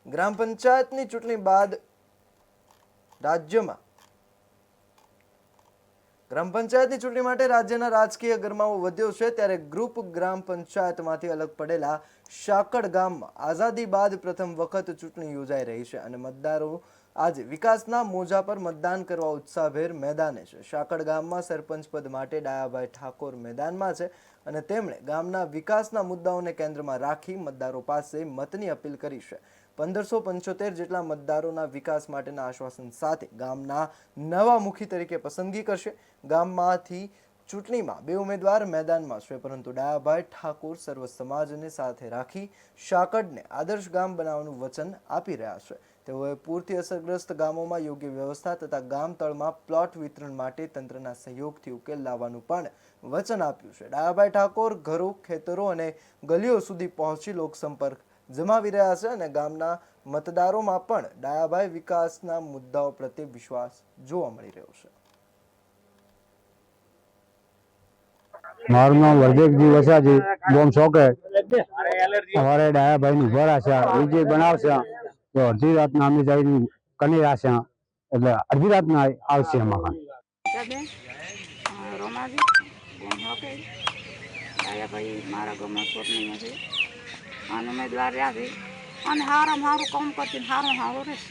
ગ્રામ પંચાયતની ચૂંટણી બાદ રાજ્યમાં ગ્રામ પંચાયતની ચૂંટણી માટે રાજ્યના રાજકીય ગરમાવો વધ્યો છે, ત્યારે ગ્રુપ ગ્રામ પંચાયતમાંથી અલગ પડેલા શાકડ ગામમાં આઝાદી બાદ પ્રથમ વખત ચૂંટણી યોજાઈ રહી છે અને મતદારો આજે વિકાસના મોજા પર મતદાન કરવા ઉત્સાહભેર મેદાને છે। શાકડ ગામમાં સરપંચ પદ માટે ડાયાભાઈ ઠાકોર મેદાનમાં છે અને તેમણે ગામના વિકાસના મુદ્દાઓને કેન્દ્રમાં રાખી મતદારો પાસે મતની અપીલ કરી છે। 1575 જેટલા મતદારોના વિકાસ માટેના આશ્વાસન સાથે ગામના નવા મુખી તરીકે પસંદગી કરશે। ગામમાંથી ચૂંટણીમાં બે ઉમેદવાર મેદાનમાં છે, પરંતુ ડાયાભાઈ ઠાકોર સર્વ સમાજને સાથે રાખી શાકડને આદર્શ ગામ બનાવવાનું વચન આપી રહ્યા છે। તેઓએ પૂરથી અસરગ્રસ્ત ગામોમાં યોગ્ય વ્યવસ્થા તથા ગામ તળમાં પ્લોટ વિતરણ માટે તંત્રના સહયોગથી ઉકેલ લાવવાનું પણ વચન આપ્યું છે। ડાયાભાઈ ઠાકોર ઘરો, ખેતરો અને ગલીઓ સુધી પહોંચી લોકસંપર્ક જમાવી રહ્યા છે અને ગામના મતદારોમાં પણ ડાયાભાઈ વિકાસના મુદ્દાઓ પ્રત્યે વિશ્વાસ જોવા મળી રહ્યો છે। મારું નામ વરદેવજી વસાજી, ગોમ સોકેટ। અમારે ડાયાભાઈની ભરા છે, વિજય બનાવશે તો અડધી રાતના અમે જઈને કની રાશે, એટલે અડધી રાતના આવશે અમારા રોમાજી ગોમ સોકેટ। ડાયાભાઈ મારા ગામમાં ચૂંટણીમાં છે અને ઉમેદવાર રહ્યા છે અને સારામાં સારું કામ કરશે, સારું સારું રહેશે।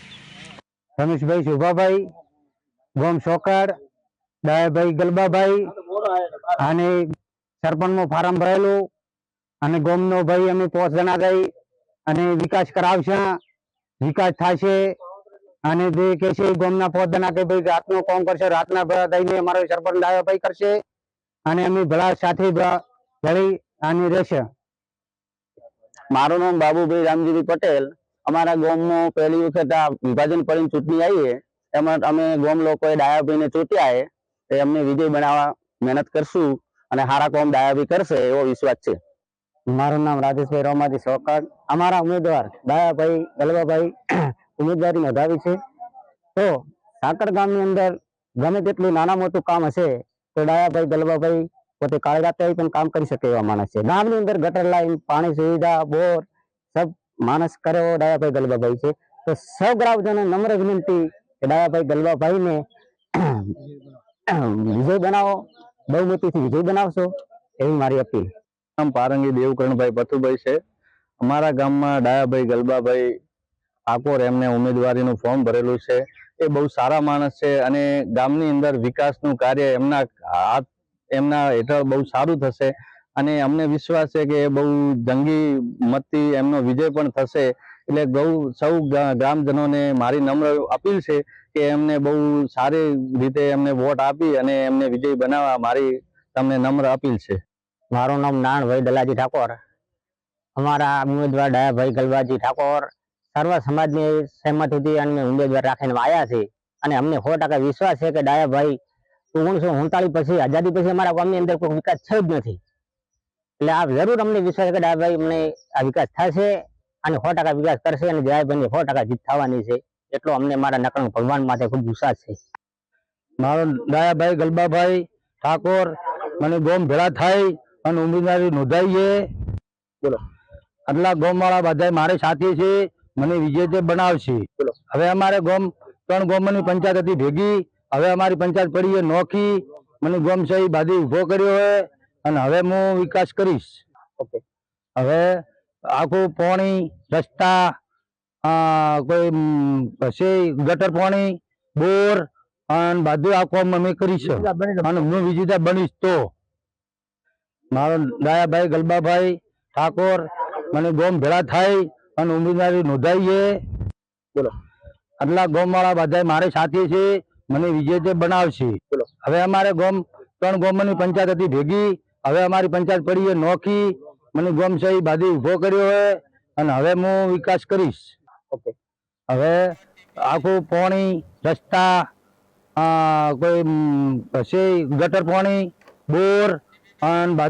રમેશભાઈ શોભાભાઈ, ગોમ સોકેટ। ડાયાભાઈ ગલબાભાઈ અને સરપંચનું ફાર્મ ભરેલું અને ગોમનો ભાઈ અમે 5 જણા ગઈ અને વિકાસ કરાવશે, વિકાસ થશે અને જે કે છે ગોમના 5 જણા કે ભાઈ રાતનું કામ કરશે, રાતના ભેળા થઈને અમારો સરપંચ ડાયાભાઈ કરશે અને અમે ભેળા સાથે ભળી અને રહેશે। મારું નામ બાબુભાઈ રામજીભાઈ પટેલ। અમારા ગામમાં પહેલી વખત આ વિભાજન પડીને ચૂંટણી આવી, એમાં અમે ગામ લોકોએ ડાયાભાઈને ચૂંટ્યા એ અમને વિજય બનાવવા મહેનત કરશું અને સારા કામ ડાયાભાઈ કરશે એવો વિશ્વાસ છે। મારું નામ રાજેશભાઈ રોમાજી સોકાડ। અમારા ઉમેદવાર ડાયાભાઈ ગલબાભાઈ ઉમેદવારી નોંધાવી છે, તો સાકડ ગામની અંદર ગમે તેટલું નાના મોટું કામ હશે તો ડાયાભાઈ ગલબાભાઈ પોતે કાળી રાતે પણ કામ કરી શકે એવા માણસ છે। ગામની અંદર ગટર લાઈન, પાણી સુવિધા, બોર સબ માણસ કરે એવો ડાયાભાઈ ગલબાભાઈ છે। તો સૌ ગ્રામજનો નમ્ર વિનંતી કે ડાયાભાઈ ગલબાભાઈને વિજય બનાવો, બહુમતીથી વિજય બનાવશો એવી મારી અપીલ। પારંગી દેવકરણભાઈ પથુભાઈ છે। અમારા ગામમાં ડાયાભાઈ ગલબાભાઈ ઠાકોર એમને ઉમેદવારીનું ફોર્મ ભરેલું છે। એ બહુ સારા માણસ છે અને ગામની અંદર વિકાસનું કાર્ય એમના હેઠળ બહુ સારું થશે અને અમને વિશ્વાસ છે કે એ બહુ જંગી મતથી એમનો વિજય પણ થશે। એટલે સૌ ગ્રામજનોને મારી નમ્ર અપીલ છે કે એમને બહુ સારી રીતે એમને વોટ આપી અને એમને વિજય બનાવવા મારી તમને નમ્ર અપીલ છે। મારું નામ નાણભાઈ દલાજી ઠાકોર। અમારા ઉમેદવાર ડાયાભાઈ ગલબાજી ઠાકોર સર્વ સમાજની સહેમતીથી અમે ઉમેદવાર રાખીને આવ્યા છે અને અમને 100% વિશ્વાસ છે કે ડાયાભાઈ 1939 પછી આઝાદી પછી અમારા ગામની અંદર કોઈ વિકાસ થયો જ નથી, એટલે આ જરૂર અમને વિશ્વાસ છે કે ડાયાભાઈ અમને આ વિકાસ થશે અને 100% વિકાસ કરશે અને ડાયાભાઈની 100% જીત થવાની છે, એટલો અમને મારા નકળંગ ભગવાન માટે ખૂબ વિશ્વાસ છે। મારો ડાયાભાઈ ગલબાભાઈ ઠાકોર મને ગોમ ભેળા થાય અને ઉમેદવારી નોંધાઈએ, બોલો આટલા ગોમવાળા બધા મારે સાથે છે, મને વિજેતા બનાવશે। હવે અમારે ગોમ 3 ગોમની પંચાયત હતી ભેગી, હવે અમારી પંચાયત પડી છે નોખી, મને ગોમ સહી બાદી ઉભો કર્યો હોય અને હવે હું વિકાસ કરીશ। હવે આખું પાણી, રસ્તા, કોઈ હશે ગટર પાણી, બોર અને બધું આ કામ અમે કરીશું અને હું વિજેતા બનીશ। તો મારો ડાયાભાઈ ગલબાભાઈ ઠાકોર મને ગોમ ભેળા થાય અને ઉમેદવારી નોંધાઈએ, બોલો આટલા ગોમવાળા બધા મારે સાથે છે, મને વિજેતા બનાવશે। હવે અમારે ગોમ 3 ગોમની પંચાયત હતી ભેગી, હવે અમારી પંચાયત પડી છે નોખી, મને ગોમ સહી બાદી ઉભો કર્યો હોય અને હવે હું વિકાસ કરીશ। હવે આખું પાણી, રસ્તા, કોઈ હશે ગટર પાણી, બોર અને બધું